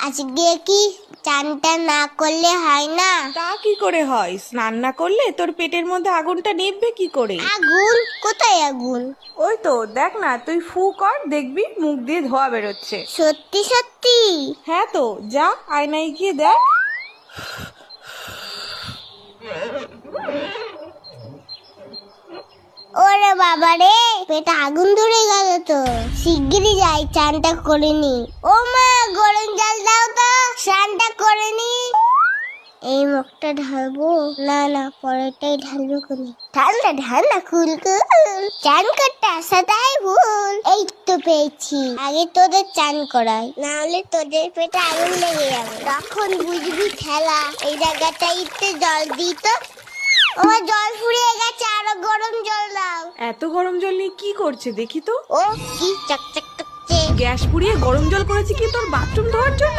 আজকে কি চানটা না করলে হয় না? তা কি করে হয়? স্নান না করলে তোর পেটের মধ্যে আগুনটা নিভবে কি করে? আগুন? কোথায় আগুন? ওই তো দেখ না, তুই ফু কর, দেখবি মুখ দিয়ে ধোয়া বেরোচ্ছে। সত্যি সত্যি? হ্যাঁ তো, যা আয়নায় গিয়ে দেখ। ওরে বাবা রে, পেটে আগুন ধরে গেল তো। শিগগিরই যাই, চানটা করে নি। ও মা, গরম জল দাও তো, স্নানটা করে নি। এই মুখটা ঢালবো? না না, পরেরটাই ঢালবো কোনি। ঠান্ডা ঠান্ডা কুলকুল, চান করতে আসাটাই ভুল। এই তো পেয়েছি, আগে তোদের চান করাই, না হলে তোদের পেটে আগুন লেগে যাবে। তখন বুঝবি ঠেলা। এই জায়গাটা একটু জল দিই তো। আমার জল ফুরিয়ে গেছে, আরো গরম জল দাও। এত গরম জল নিয়ে কি করছে দেখি তো। ও কি চকচক করছে। গ্যাস পুড়িয়ে গরম জল করেছে কি তোর বাথরুম ধোয়ার জন্য?